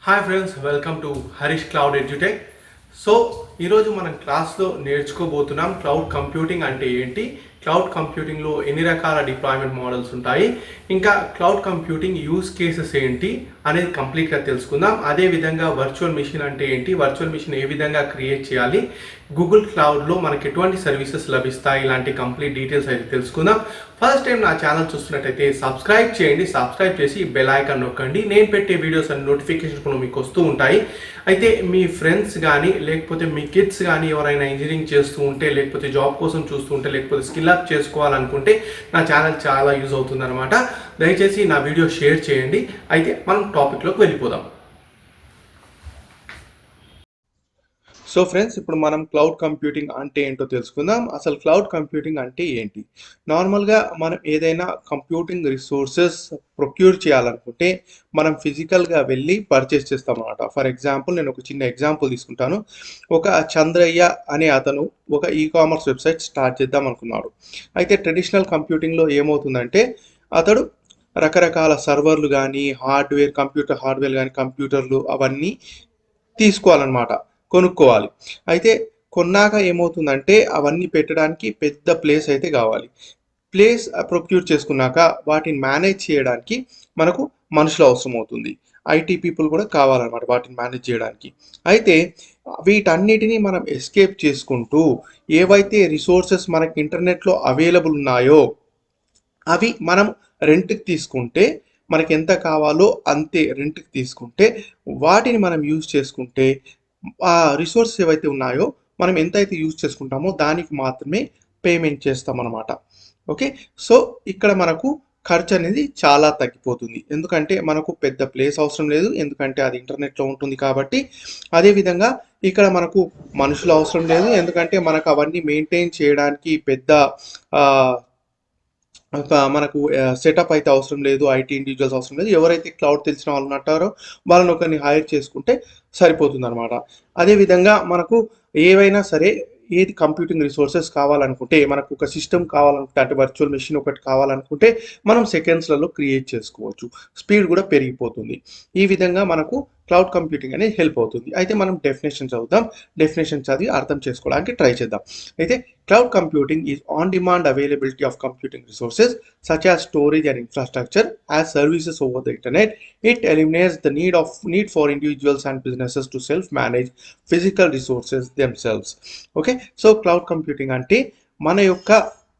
Hi friends, welcome to Harish cloud edutech. So ఈరోజు మనం క్లాస్లో నేర్చుకోబోతున్నాం క్లౌడ్ కంప్యూటింగ్ అంటే ఏంటి, క్లౌడ్ కంప్యూటింగ్లో ఎన్ని రకాల డిప్లాయ్మెంట్ మోడల్స్ ఉంటాయి, ఇంకా క్లౌడ్ కంప్యూటింగ్ యూస్ కేసెస్ ఏంటి అనేది కంప్లీట్గా తెలుసుకుందాం. అదేవిధంగా వర్చువల్ మిషన్ అంటే ఏంటి, వర్చువల్ మిషన్ ఏ విధంగా క్రియేట్ చేయాలి, గూగుల్ క్లౌడ్లో మనకి ఎటువంటి సర్వీసెస్ లభిస్తాయి, ఇలాంటి కంప్లీట్ డీటెయిల్స్ అయితే తెలుసుకుందాం. ఫస్ట్ టైం నా ఛానల్ చూస్తున్నట్టయితే సబ్స్క్రైబ్ చేయండి, సబ్స్క్రైబ్ చేసి బెల్ ఐకాన్ నొక్కండి. నేను పెట్టే వీడియోస్ అన్ని నోటిఫికేషన్ మీకు వస్తూ ఉంటాయి. అయితే మీ ఫ్రెండ్స్ కానీ లేకపోతే మీ కిడ్స్ కానీ ఎవరైనా ఇంజనీరింగ్ చేస్తూ ఉంటే, లేకపోతే జాబ్ కోసం చూస్తూ ఉంటే, లేకపోతే స్కిల్ అప్ చేసుకోవాలనుకుంటే నా ఛానల్ చాలా యూజ్ అవుతుంది అనమాట. దయచేసి నా వీడియో షేర్ చేయండి. అయితే మనం టాపిక్లోకి వెళ్ళిపోదాం. సో ఫ్రెండ్స్, ఇప్పుడు మనం క్లౌడ్ కంప్యూటింగ్ అంటే ఏంటో తెలుసుకుందాం. అసలు క్లౌడ్ కంప్యూటింగ్ అంటే ఏంటి? నార్మల్గా మనం ఏదైనా కంప్యూటింగ్ రిసోర్సెస్ ప్రొక్యూర్ చేయాలనుకుంటే మనం ఫిజికల్గా వెళ్ళి పర్చేస్ చేస్తాం అన్నమాట. ఫర్ ఎగ్జాంపుల్, నేను ఒక చిన్న ఎగ్జాంపుల్ తీసుకుంటాను. ఒక చంద్రయ్య అనే అతను ఒక కామర్స్ వెబ్సైట్ స్టార్ట్ చేద్దాం అనుకున్నాడు. అయితే ట్రెడిషనల్ కంప్యూటింగ్లో ఏమవుతుందంటే అతడు రకరకాల సర్వర్లు కానీ కంప్యూటర్ హార్డ్వేర్ కానీ కంప్యూటర్లు అవన్నీ తీసుకోవాలన్నమాట, కొనుక్కోవాలి. అయితే కొన్నాక ఏమవుతుందంటే అవన్నీ పెట్టడానికి పెద్ద ప్లేస్ అయితే కావాలి. ప్లేస్ ప్రొక్యూర్ చేసుకున్నాక వాటిని మేనేజ్ చేయడానికి మనకు మనుషులు అవసరం అవుతుంది. ఐటీ పీపుల్ కూడా కావాలన్నమాట వాటిని మేనేజ్ చేయడానికి. అయితే వీటన్నిటినీ మనం ఎస్కేప్ చేసుకుంటూ ఏవైతే రిసోర్సెస్ మనకి ఇంటర్నెట్లో అవైలబుల్ ఉన్నాయో అవి మనం రెంట్కి తీసుకుంటే, మనకి ఎంత కావాలో అంతే రెంట్కి తీసుకుంటే వాటిని మనం యూజ్ చేసుకుంటే ఆ రిసోర్సెస్ ఏవైతే ఉన్నాయో మనం ఎంతైతే యూజ్ చేసుకుంటామో దానికి మాత్రమే పేమెంట్ చేస్తామన్నమాట. ఓకే. సో ఇక్కడ మనకు ఖర్చు అనేది చాలా తగ్గిపోతుంది. ఎందుకంటే మనకు పెద్ద ప్లేస్ అవసరం లేదు, ఎందుకంటే అది ఇంటర్నెట్లో ఉంటుంది కాబట్టి. అదేవిధంగా ఇక్కడ మనకు మనుషులు అవసరం లేదు, ఎందుకంటే మనకు అవన్నీ మెయింటైన్ చేయడానికి పెద్ద మనకు సెటప్ అయితే అవసరం లేదు, ఐటీ ఇండివిజువల్స్ అవసరం లేదు. ఎవరైతే క్లౌడ్ తెలిసిన వాళ్ళు ఉంటారో వాళ్ళని ఒకరిని హైర్ చేసుకుంటే సరిపోతుంది అనమాట. అదేవిధంగా మనకు ఏవైనా సరే ఏది కంప్యూటింగ్ రిసోర్సెస్ కావాలనుకుంటే, మనకు ఒక సిస్టమ్ కావాలనుకుంటే, అంటే వర్చువల్ మెషిన్ ఒకటి కావాలనుకుంటే మనం సెకండ్స్లలో క్రియేట్ చేసుకోవచ్చు, స్పీడ్ కూడా పెరిగిపోతుంది. ఈ విధంగా మనకు క్లౌడ్ కంప్యూటింగ్ అనేది హెల్ప్ అవుతుంది. అయితే మనం డెఫినేషన్ చదువుదాం, డెఫినేషన్ చదివి అర్థం చేసుకోవడానికి ట్రై చేద్దాం. అయితే cloud computing is on demand availability of computing resources such as storage and infrastructure as services over the internet. It eliminates the need for individuals and businesses to self-manage physical resources themselves. Okay, so cloud computing అంటే మన యొక్క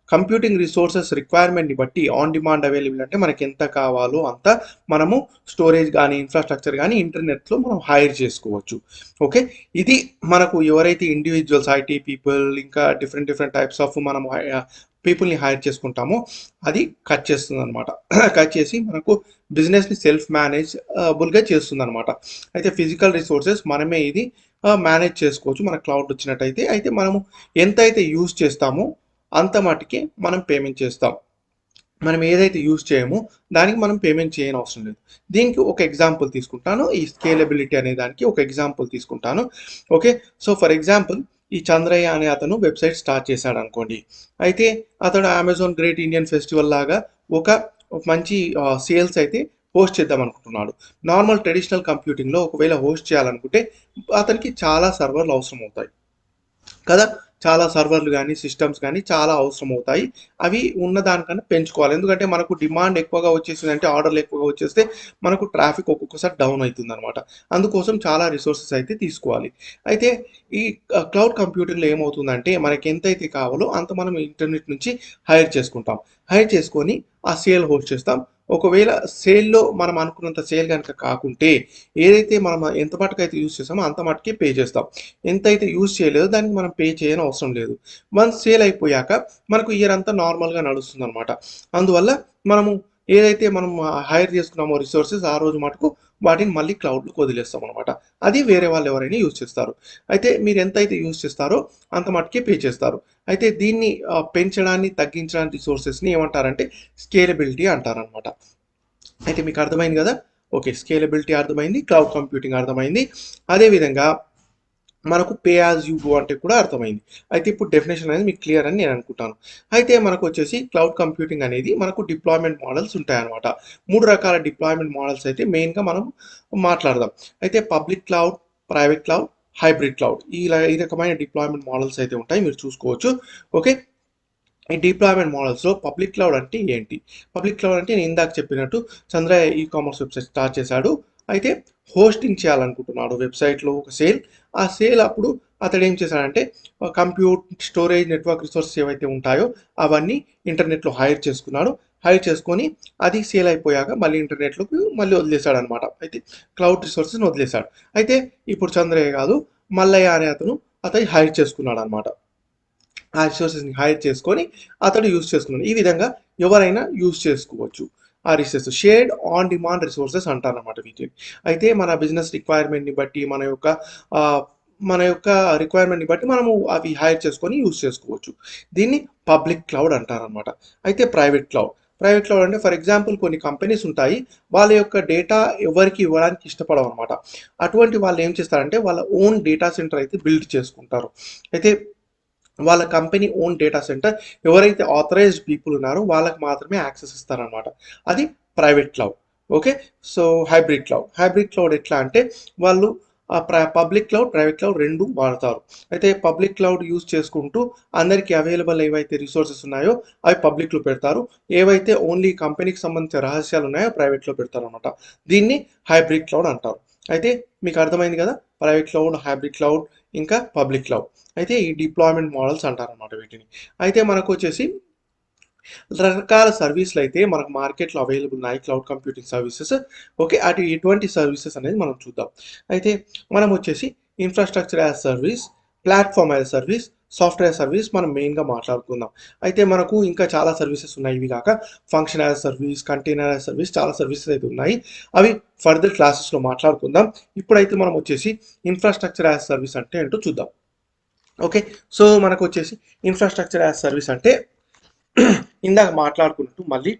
computing resources రిక్వైర్మెంట్ని బట్టి on demand available అంటే మనకి ఎంత కావాలో అంత మనము స్టోరేజ్ కానీ ఇన్ఫ్రాస్ట్రక్చర్ కానీ ఇంటర్నెట్లో మనం హైర్ చేసుకోవచ్చు. ఓకే, ఇది మనకు ఎవరైతే ఇండివిజువల్స్ ఐటీ పీపుల్ ఇంకా డిఫరెంట్ టైప్స్ ఆఫ్ మనము పీపుల్ని హైర్ చేసుకుంటామో అది కట్ చేస్తుంది అనమాట. కట్ చేసి మనకు బిజినెస్ని సెల్ఫ్ మేనేజబుల్గా చేస్తుంది అనమాట. అయితే ఫిజికల్ రిసోర్సెస్ మనమే ఇది మేనేజ్ చేసుకోవచ్చు మన క్లౌడ్ వచ్చినట్టయితే. అయితే మనము ఎంతైతే యూజ్ చేస్తామో అంత మటుకే మనం పేమెంట్ చేస్తాం. మనం ఏదైతే యూజ్ చేయమో దానికి మనం పేమెంట్ చేయని అవసరం లేదు. దీనికి ఒక ఎగ్జాంపుల్ తీసుకుంటాను, ఈ స్కేలబిలిటీ అనే దానికి ఒక ఎగ్జాంపుల్ తీసుకుంటాను. ఓకే, సో ఫర్ ఎగ్జాంపుల్ ఈ చంద్రయ్య అనే అతను వెబ్సైట్ స్టార్ట్ చేశాడు అనుకోండి. అయితే అతడు అమెజాన్ గ్రేట్ ఇండియన్ ఫెస్టివల్ లాగా ఒక మంచి సేల్స్ అయితే హోస్ట్ చేద్దాం అనుకుంటున్నాడు. నార్మల్ ట్రెడిషనల్ కంప్యూటింగ్లో ఒకవేళ హోస్ట్ చేయాలనుకుంటే అతనికి చాలా సర్వర్లు అవసరం అవుతాయి కదా, చాలా సర్వర్లు కానీ సిస్టమ్స్ కానీ చాలా అవసరం అవుతాయి. అవి ఉన్న దానికన్నా పెంచుకోవాలి, ఎందుకంటే మనకు డిమాండ్ ఎక్కువగా వచ్చేసింది అంటే ఆర్డర్లు ఎక్కువగా వచ్చేస్తే మనకు ట్రాఫిక్ ఒక్కొక్కసారి డౌన్ అవుతుంది అనమాట. అందుకోసం చాలా రిసోర్సెస్ అయితే తీసుకోవాలి. అయితే ఈ క్లౌడ్ కంప్యూటింగ్లో ఏమవుతుందంటే మనకి ఎంతైతే కావాలో అంత మనం ఇంటర్నెట్ నుంచి హైర్ చేసుకుంటాం. హైర్ చేసుకొని ఆ సేల్ హోస్ట్ చేస్తాం. ఒకవేళ సేల్లో మనం అనుకున్నంత సేల్ కనుక కాకుంటే ఏదైతే మనం ఎంత మటుకైతే యూజ్ చేస్తామో అంత మటుకే పే చేస్తాం. ఎంతైతే యూజ్ చేయలేదో దానికి మనం పే చేయని అవసరం లేదు. వన్స్ సేల్ అయిపోయాక మనకు ఇయర్ అంతా నార్మల్గా నడుస్తుంది అనమాట. అందువల్ల మనము ఏదైతే మనం హైర్ చేసుకున్నామో రిసోర్సెస్ ఆ రోజు మటుకు వాటిని మళ్ళీ క్లౌడ్లోకి వదిలేస్తాం అనమాట. అది వేరే వాళ్ళు ఎవరైనా యూజ్ చేస్తారు. అయితే మీరు ఎంతైతే యూజ్ చేస్తారో అంత మటుకే పే చేస్తారు. అయితే దీన్ని పెంచడాన్ని తగ్గించడానికి రిసోర్సెస్ని ఏమంటారంటే స్కేలబిలిటీ అంటారనమాట. అయితే మీకు అర్థమైంది కదా. ఓకే, స్కేలబిలిటీ అర్థమైంది, క్లౌడ్ కంప్యూటింగ్ అర్థమైంది. అదేవిధంగా మనకు పే యాజ్ యూ గో అంటే కూడా అర్థమైంది. అయితే ఇప్పుడు డెఫినేషన్ అనేది మీకు క్లియర్ అని నేను అనుకుంటాను. అయితే మనకు వచ్చేసి క్లౌడ్ కంప్యూటింగ్ అనేది మనకు డిప్లాయ్మెంట్ మోడల్స్ ఉంటాయన్నమాట. 3 రకాల డిప్లాయ్మెంట్ మోడల్స్ అయితే మెయిన్‌గా మనం మాట్లాడదాం. అయితే public cloud, private cloud, hybrid cloud ఈ రకమైన డిప్లాయ్మెంట్ మోడల్స్ అయితే ఉంటాయి. మీరు చూసుకోవచ్చు. ఓకే. ఈ డిప్లాయ్మెంట్ మోడల్స్‌లో పబ్లిక్ క్లౌడ్ అంటే ఏంటి? పబ్లిక్ క్లౌడ్ అంటే నేను ఇందాక చెప్పినట్టు చంద్రయ్య కామర్స్ వెబ్‌సైట్ స్టార్ట్ చేశాడు. అయితే హోస్టింగ్ చేయాలనుకుంటున్నాడు వెబ్‌సైట్‌లో ఒక సేల్. ఆ సేల్ అప్పుడు అతడు ఏం చేశాడంటే కంప్యూట్, స్టోరేజ్, నెట్వర్క్ రిసోర్సెస్ ఏవైతే ఉంటాయో అవన్నీ ఇంటర్నెట్‌లో హైర్ చేసుకున్నాడు. హైర్ చేసుకొని అది సేల్ అయిపోయాక మళ్ళీ ఇంటర్నెట్‌లోకి మళ్ళీ వదిలేసాడనమాట. అయితే క్లౌడ్ రిసోర్సెస్‌ని వదిలేసాడు. అయితే ఇప్పుడు చంద్రయ్య కాదు, మల్లయ్య అనే అతను హైర్ చేసుకున్నాడనమాట. ఆ రిసోర్సెస్‌ని హైర్ చేసుకొని అతడు యూజ్ చేసుకున్నాడు. ఈ విధంగా ఎవరైనా యూజ్ చేసుకోవచ్చు. ఆ resources shared on demand resources అంటారనమాట వీటిని. అయితే మన బిజినెస్ రిక్వైర్మెంట్‌ని బట్టి ఆహ్, మన యొక్క రిక్వైర్మెంట్‌ని బట్టి మనము అవి హైర్ చేసుకొని యూజ్ చేసుకోవచ్చు. దీన్ని పబ్లిక్ క్లౌడ్ అంటారనమాట. అయితే ప్రైవేట్ క్లౌడ్. ప్రైవేట్ క్లౌడ్ అంటే ఫర్ ఎగ్జాంపుల్ కొన్ని కంపెనీస్ ఉంటాయి. వాళ్ళ యొక్క డేటా ఎవరికీ ఇవ్వడానికి ఇష్టపడవనమాట. అటువంటి వాళ్ళు ఏం చేస్తారంటే వాళ్ళ ఓన్ డేటా సెంటర్ అయితే బిల్డ్ చేసుకుంటారు. అయితే వాళ్ళ కంపెనీ ఓన్ డేటా సెంటర్ ఎవరైతే ఆథరైజ్డ్ పీపుల్ ఉన్నారో వాళ్ళకి మాత్రమే యాక్సెస్ ఇస్తారనమాట. అది private cloud. Okay. So hybrid cloud ఎట్లా అంటే వాళ్ళు పబ్లిక్ క్లౌడ్, ప్రైవేట్ క్లౌడ్ 2 వాడతారు. అయితే పబ్లిక్ క్లౌడ్ యూజ్ చేసుకుంటూ అందరికీ అవైలబుల్ ఏవైతే రిసోర్సెస్ ఉన్నాయో అవి పబ్లిక్‌లో పెడతారు. ఏవైతే ఓన్లీ కంపెనీకి సంబంధించిన రహస్యాలు ఉన్నాయో ప్రైవేట్‌లో పెడతారనమాట. దీన్ని హైబ్రిడ్ క్లౌడ్ అంటారు. అయితే మీకు అర్థమైంది కదా! ప్రైవేట్ క్లౌడ్, హైబ్రిడ్ క్లౌడ్ ఇంకా పబ్లిక్ క్లౌడ్. అయితే ఈ డిప్లాయ్మెంట్ మోడల్స్ అంటారనమాట వీటిని. అయితే మనకొచ్చేసి రకరకాల సర్వీస్‌లు అయితే మనకు మార్కెట్‌లో అవైలబుల్ ఉన్నాయి. Cloud computing services. ఓకే. అటు ఎటువంటి సర్వీసెస్ అనేది మనం చూద్దాం. అయితే మనం వచ్చేసి infrastructure as service, platform as service, software service మనం మెయిన్‌గా మాట్లాడుకుందాం. అయితే మనకు ఇంకా చాలా సర్వీసెస్ ఉన్నాయి. ఇవి కాక function as service, container as service చాలా సర్వీసెస్ అయితే ఉన్నాయి. అవి ఫర్దర్ క్లాసెస్‌లో మాట్లాడుకుందాం. ఇప్పుడైతే మనం వచ్చేసి ఇన్‌ఫ్రాస్ట్రక్చర్ యాస్ సర్వీస్ అంటే ఏంటో చూద్దాం. ఓకే. సో మనకొచ్చేసి ఇన్‌ఫ్రాస్ట్రక్చర్ యాస్ సర్వీస్ అంటే ఇందాక మాట్లాడుకున్నట్టు మళ్ళీ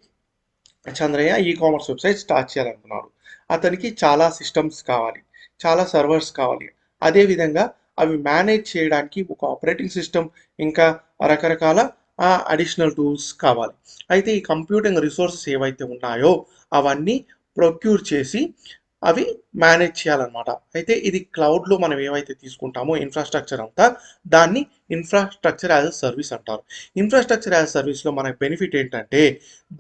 చంద్రయ్య కామర్స్ వెబ్సైట్ స్టార్ట్ చేయాలనుకున్నాడు. అతనికి చాలా సిస్టమ్స్ కావాలి. చాలా సర్వర్స్ కావాలి. అదేవిధంగా అవి మేనేజ్ చేయడానికి ఒక ఆపరేటింగ్ సిస్టమ్ ఇంకా రకరకాల అడిషనల్ టూల్స్ కావాలి. అయితే ఈ కంప్యూటింగ్ రిసోర్సెస్ ఏవైతే ఉన్నాయో అవన్నీ ప్రొక్యూర్ చేసి అవి మేనేజ్ చేయాలన్నమాట. అయితే ఇది క్లౌడ్‌లో మనం ఏవైతే తీసుకుంటామో ఇన్‌ఫ్రాస్ట్రక్చర్ అంతా దాన్ని ఇన్‌ఫ్రాస్ట్రక్చర్ యాస్ ఎ సర్వీస్ అంటారు. ఇన్‌ఫ్రాస్ట్రక్చర్ యాస్ సర్వీస్‌లో మనకు బెనిఫిట్ ఏంటంటే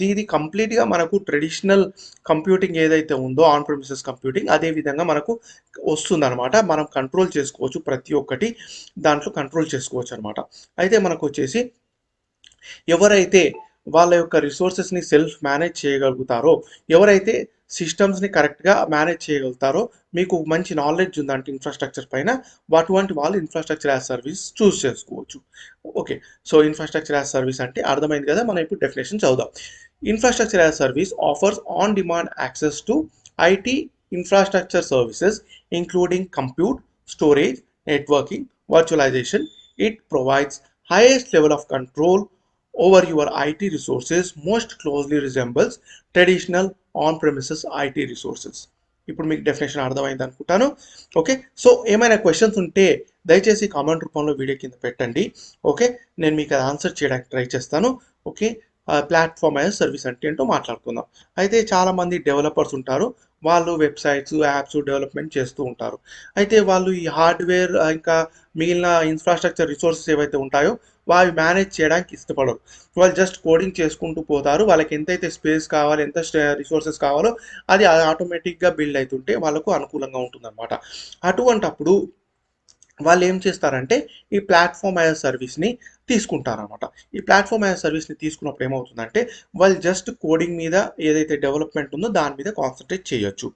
ఇది కంప్లీట్‌గా మనకు ట్రెడిషనల్ కంప్యూటింగ్ ఏదైతే ఉందో ఆన్ ప్రిమిసెస్ కంప్యూటింగ్ అదే విధంగా మనకు వస్తుందనమాట. మనం కంట్రోల్ చేసుకోవచ్చు. ప్రతి ఒక్కటి దాంట్లో కంట్రోల్ చేసుకోవచ్చనమాట. అయితే మనకొచ్చేసి ఎవరైతే వాళ్ళ యొక్క రిసోర్సెస్‌ని సెల్ఫ్ మేనేజ్ చేయగలుగుతారో, ఎవరైతే సిస్టమ్స్‌ని కరెక్ట్‌గా మేనేజ్ చేయగలుగుతారో, మీకు మంచి నాలెడ్జ్ ఉందంటే ఇన్‌ఫ్రాస్ట్రక్చర్ పైన, అటువంటి వాళ్ళు ఇన్‌ఫ్రాస్ట్రక్చర్ యాస్ సర్వీస్ చూజ్ చేసుకోవచ్చు. Okay. So, infrastructure as service అంటే అర్థమైంది కదా! మనం ఇప్పుడు డెఫినిషన్ చదువుదాం. Infrastructure as service offers on demand access to IT infrastructure services including compute, storage, networking, virtualization. It provides highest level of control over your IT resources most closely resembles traditional on-premises IT resources. ఇప్పుడు మీకు definition అర్థమైంది అనుకుంటాను. Okay. So ఏమైనా questions ఉంటే దయచేసి comment రూపంలో video కింద పెట్టండి. ఓకే. నేను మీకు అది ఆన్సర్ చేయడానికి ట్రై చేస్తాను. ఓకే. ప్లాట్ఫామ్ యాజ్ సర్వీస్ అంటే ఏంటో మాట్లాడుకుందాం. అయితే చాలామంది డెవలపర్స్ ఉంటారు. వాళ్ళు వెబ్సైట్స్, యాప్స్ డెవలప్మెంట్ చేస్తూ ఉంటారు. అయితే వాళ్ళు ఈ హార్డ్వేర్ ఇంకా మిగిలిన ఇన్ఫ్రాస్ట్రక్చర్ రిసోర్సెస్ ఏవైతే ఉంటాయో అవి మేనేజ్ చేయడానికి ఇష్టపడరు. వాళ్ళు జస్ట్ కోడింగ్ చేసుకుంటూ పోతారు. వాళ్ళకి ఎంతైతే స్పేస్ కావాలి, ఎంత రిసోర్సెస్ కావాలో అది ఆటోమేటిక్‌గా బిల్డ్ అయితుంటే వాళ్ళకు అనుకూలంగా ఉంటుందన్నమాట. అటువంటప్పుడు వాళ్ళు ఏం చేస్తారంటే ఈ ప్లాట్‌ఫార్మ్ యాస్ సర్వీస్‌ని తీసుకుంటారనమాట. ఈ ప్లాట్‌ఫార్మ్ యాస్ సర్వీస్‌ని తీసుకున్నప్పుడు ఏమవుతుందంటే వాళ్ళు జస్ట్ కోడింగ్ మీద ఏదైతే డెవలప్‌మెంట్ ఉందో దాని మీద కాన్సంట్రేట్ చేయొచ్చు.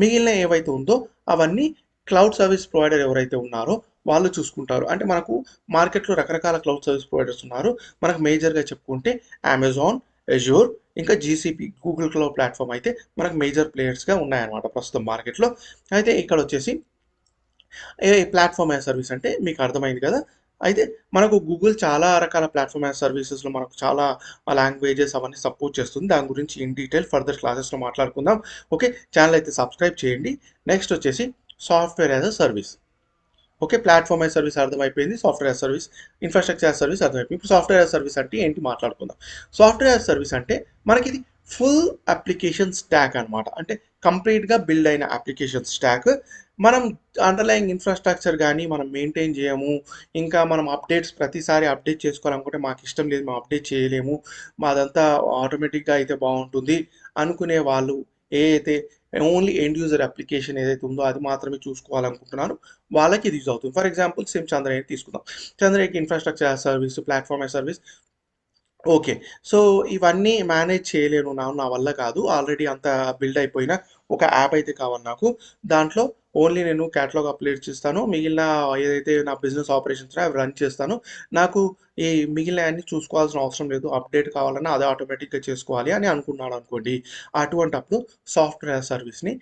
మిగిలిన ఏవైతే ఉందో అవన్నీ క్లౌడ్ సర్వీస్ ప్రొవైడర్ ఎవరైతే ఉన్నారో వాళ్ళు చూసుకుంటారు. అంటే మనకు మార్కెట్‌లో రకరకాల క్లౌడ్ సర్వీస్ ప్రొవైడర్స్ ఉన్నారు. మనకు మేజర్‌గా చెప్పుకుంటే అమెజాన్, అజూర్ ఇంకా జీసీపీ గూగుల్ క్లౌడ్ ప్లాట్‌ఫార్మ్ అయితే మనకు మేజర్ ప్లేయర్స్‌గా ఉన్నాయన్నమాట ప్రస్తుతం మార్కెట్‌లో. అయితే ఇక్కడొచ్చేసి ప్లాట్‌ఫార్మ్ యాస్ సర్వీస్ అంటే మీకు అర్థమైంది కదా! అయితే మనకు గూగుల్ చాలా రకాల ప్లాట్‌ఫార్మ్ యాస్ సర్వీసెస్‌లో మనకు చాలా లాంగ్వేజెస్ అవన్నీ సపోర్ట్ చేస్తుంది. దాని గురించి ఇన్ డీటెయిల్ ఫర్దర్ క్లాసెస్‌లో మాట్లాడుకుందాం. ఓకే. ఛానెల్ అయితే సబ్స్క్రైబ్ చేయండి. నెక్స్ట్ వచ్చేసి software as a service. Okay, platform as service అర్థమైపోయింది, software as service, infrastructure as service అర్థమైపోయింది. ఇప్పుడు సాఫ్ట్వేర్ యాజ్ సర్వీస్ అంటే ఏంటి మాట్లాడుకుందాం. సాఫ్ట్వేర్ యాజ్ సర్వీస్ అంటే మనకి ఇది ఫుల్ అప్లికేషన్ స్టాక్ అనమాట. అంటే కంప్లీట్గా బిల్డ్ అయిన అప్లికేషన్ స్టాక్. మనం అండర్లైన్ ఇన్ఫ్రాస్ట్రక్చర్ కానీ మనం మెయింటైన్ చేయము, ఇంకా మనం అప్డేట్స్ ప్రతిసారి అప్డేట్ చేసుకోవాలనుకుంటే మాకు ఇష్టం లేదు, మేము అప్డేట్ చేయలేము, మాదంతా ఆటోమేటిక్గా అయితే బాగుంటుంది అనుకునే వాళ్ళు, ఏ అయితే ఓన్లీ ఎండ్ యూజర్ అప్లికేషన్ ఏదైతే ఉందో అది మాత్రమే చూసుకోవాలనుకుంటున్నాను, వాళ్ళకి ఇది యూజ్ అవుతుంది. ఫర్ ఎగ్జాంపుల్ సేమ్ చంద్రయ్య తీసుకుందాం. చంద్రయ్యకి infrastructure as service, platform as service. Okay. So, ఇవన్నీ మేనేజ్ చేయలేను. నా వల్ల కాదు. ఆల్రెడీ అంత బిల్డ్ అయిపోయిన ఒక యాప్ అయితే కావాలి నాకు. దాంట్లో ఓన్లీ నేను కేటలాగ్ అప్‌డేట్ చేస్తాను. మిగిలిన ఏదైతే నా బిజినెస్ ఆపరేషన్స్ ఉన్నాయో అవి రన్ చేస్తాను. నాకు ఈ మిగిలినయన్నీ చూసుకోవాల్సిన అవసరం లేదు. అప్డేట్ కావాలన్నా అదే ఆటోమేటిక్‌గా చేసుకోవాలి అని అనుకున్నాడనుకోండి. అటువంటప్పుడు సాఫ్ట్‌వేర్ యాస్ సర్వీస్‌ని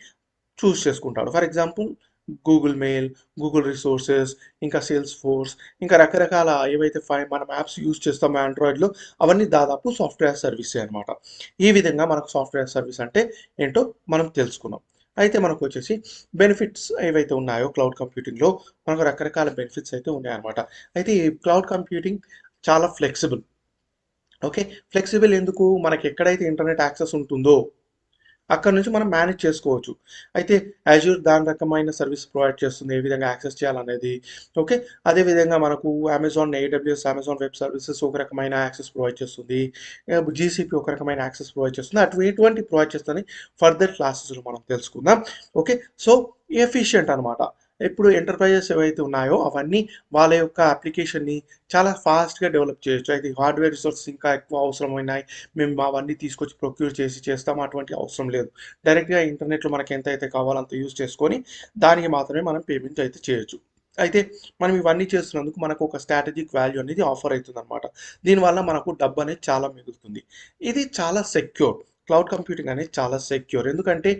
చూజ్ చేసుకుంటాడు. For example Google mail, Google resources, ఇంకా సేల్స్ ఫోర్స్, ఇంకా రకరకాల ఏవైతే మనం యాప్స్ యూజ్ చేస్తామో ఆండ్రాయిడ్‌లో, అవన్నీ దాదాపు సాఫ్ట్‌వేర్ సర్వీసే అనమాట. ఈ విధంగా మనకు సాఫ్ట్‌వేర్ సర్వీస్ అంటే ఏంటో మనం తెలుసుకున్నాం. అయితే మనకొచ్చేసి బెనిఫిట్స్ ఏవైతే ఉన్నాయో క్లౌడ్ కంప్యూటింగ్‌లో మనకు రకరకాల బెనిఫిట్స్ అయితే ఉన్నాయన్నమాట. అయితే ఈ క్లౌడ్ కంప్యూటింగ్ చాలా ఫ్లెక్సిబుల్. ఓకే. ఫ్లెక్సిబుల్ ఎందుకు? మనకి ఎక్కడైతే ఇంటర్నెట్ యాక్సెస్ ఉంటుందో అక్కడి నుంచి మనం మేనేజ్ చేసుకోవచ్చు. అయితే అజూర్ దాని రకమైన సర్వీస్ ప్రొవైడ్ చేస్తుంది. ఏ విధంగా యాక్సెస్ చేయాలనేది. ఓకే. అదేవిధంగా మనకు ఏడబ్ల్యూఎస్, అమెజాన్ వెబ్ సర్వీసెస్ ఒక రకమైన యాక్సెస్ ప్రొవైడ్ చేస్తుంది. జీసీపీ ఒక రకమైన యాక్సెస్ ప్రొవైడ్ చేస్తుంది. ఎటువంటి ప్రొవైడ్ చేస్తుందని ఫర్దర్ క్లాసెస్‌లో మనం తెలుసుకుందాం. ఓకే. సో, ఎఫిషియంట్ అనమాట. ఇప్పుడు ఎంటర్‌ప్రైజెస్ ఏవైతే ఉన్నాయో అవన్నీ వాళ్ళ యొక్క అప్లికేషన్‌ని చాలా ఫాస్ట్‌గా డెవలప్ చేయొచ్చు. అయితే హార్డ్‌వేర్ రిసోర్సెస్ ఇంకా ఎక్కువ అవసరమైనాయి, మేము అవన్నీ తీసుకొచ్చి ప్రొక్యూర్ చేసి చేస్తాం, అటువంటి అవసరం లేదు. డైరెక్ట్‌గా ఇంటర్నెట్‌లో మనకి ఎంతైతే కావాలో అంత యూజ్ చేసుకొని దానికి మాత్రమే మనం పేమెంట్ అయితే చేయొచ్చు. అయితే మనం ఇవన్నీ చేస్తున్నందుకు మనకు ఒక స్ట్రాటజిక్ వాల్యూ అనేది ఆఫర్ అవుతుందన్నమాట. దీనివల్ల మనకు డబ్బు అనేది చాలా మిగులుతుంది. ఇది చాలా సెక్యూర్. క్లౌడ్ కంప్యూటింగ్ అనేది చాలా సెక్యూర్. ఎందుకంటే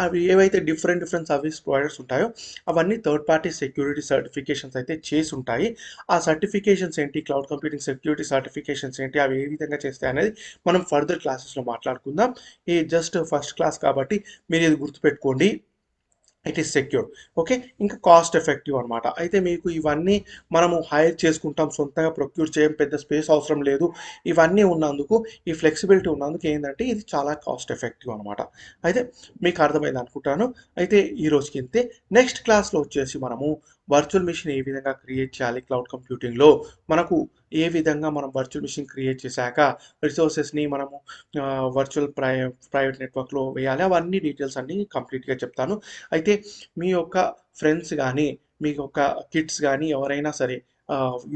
అవి ఏవైతే డిఫరెంట్ సర్వీస్ ప్రొవైడర్స్ ఉంటాయో అవన్నీ థర్డ్ పార్టీ సెక్యూరిటీ సర్టిఫికేషన్స్ అయితే చేసి ఉంటాయి. ఆ సర్టిఫికేషన్స్ ఏంటి, క్లౌడ్ కంప్యూటింగ్ సెక్యూరిటీ సర్టిఫికేషన్స్ ఏంటి, అవి ఏ విధంగా చేస్తాయి అనేది మనం ఫర్దర్ క్లాసెస్‌లో మాట్లాడుకుందాం. ఈ జస్ట్ ఫస్ట్ క్లాస్ కాబట్టి మీరు ఇది గుర్తుపెట్టుకోండి. It is secure. ఓకే. ఇంకా కాస్ట్ ఎఫెక్టివ్ అనమాట. అయితే మీకు ఇవన్నీ మనము హైర్ చేసుకుంటాం, సొంతంగా ప్రొక్యూర్ చేయం, పెద్ద స్పేస్ అవసరం లేదు. ఇవన్నీ ఉన్నందుకు, ఈ ఫ్లెక్సిబిలిటీ ఉన్నందుకు ఏందంటే ఇది చాలా కాస్ట్ ఎఫెక్టివ్ అనమాట. అయితే మీకు అర్థమైంది అనుకుంటాను. అయితే ఈ రోజుకి ఇంతే. నెక్స్ట్ క్లాస్‌లో వచ్చేసి మనము వర్చువల్ మెషిన్ ఏ విధంగా క్రియేట్ చేయాలి క్లౌడ్ కంప్యూటింగ్‌లో, మనకు ఏ విధంగా మనం వర్చువల్ మెషిన్ క్రియేట్ చేశాక రిసోర్సెస్‌ని మనము ప్రైవేట్ నెట్వర్క్‌లో వేయాలి. అవన్నీ డీటెయిల్స్ అన్నీ కంప్లీట్‌గా చెప్తాను. అయితే మీ యొక్క ఫ్రెండ్స్ గానీ, మీ యొక్క కిడ్స్ గానీ ఎవరైనా సరే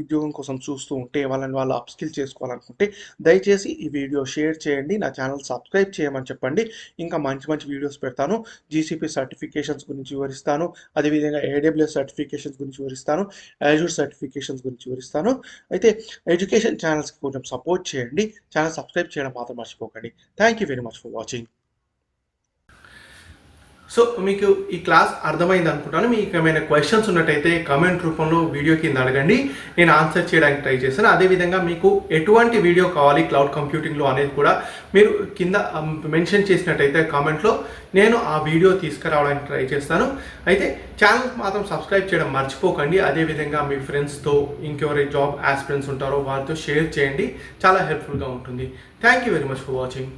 ఉద్యోగం కోసం చూస్తూ ఉంటే, వాళ్ళని వాళ్ళు అప్‌స్కిల్ చేసుకోవాలనుకుంటే, దయచేసి ఈ వీడియో షేర్ చేయండి. నా ఛానల్ సబ్స్క్రైబ్ చేయమని చెప్పండి. ఇంకా మంచి వీడియోస్ పెడతాను. జీసీపీ సర్టిఫికేషన్స్ గురించి వివరిస్తాను. అదేవిధంగా ఏడబ్ల్యూఎస్ సర్టిఫికేషన్స్ గురించి వివరిస్తాను. అజూర్ సర్టిఫికేషన్స్ గురించి వివరిస్తాను. అయితే ఎడ్యుకేషన్ ఛానల్స్‌కి కొంచెం సపోర్ట్ చేయండి. ఛానల్ సబ్స్క్రైబ్ చేయడం మాత్రం మర్చిపోకండి. Thank you very much for watching. So మీకు ఈ క్లాస్ అర్థమైంది అనుకుంటాను. మీకు ఏమైనా క్వశ్చన్స్ ఉన్నట్టయితే కామెంట్ రూపంలో వీడియో కింద అడగండి, నేను ఆన్సర్ చేయడానికి ట్రై చేస్తాను. అదేవిధంగా మీకు ఎటువంటి వీడియో కావాలి క్లౌడ్ కంప్యూటింగ్లో అనేది కూడా మీరు కింద మెన్షన్ చేసినట్టయితే కామెంట్లో నేను ఆ వీడియో తీసుకురావడానికి ట్రై చేస్తాను. అయితే ఛానల్ మాత్రం సబ్స్క్రైబ్ చేయడం మర్చిపోకండి. అదేవిధంగా మీ ఫ్రెండ్స్తో ఇంకెవరైతే జాబ్ ఆస్పిరెంట్స్ ఉంటారో వాళ్ళతో షేర్ చేయండి, చాలా హెల్ప్ఫుల్గా ఉంటుంది. Thank you very much for watching.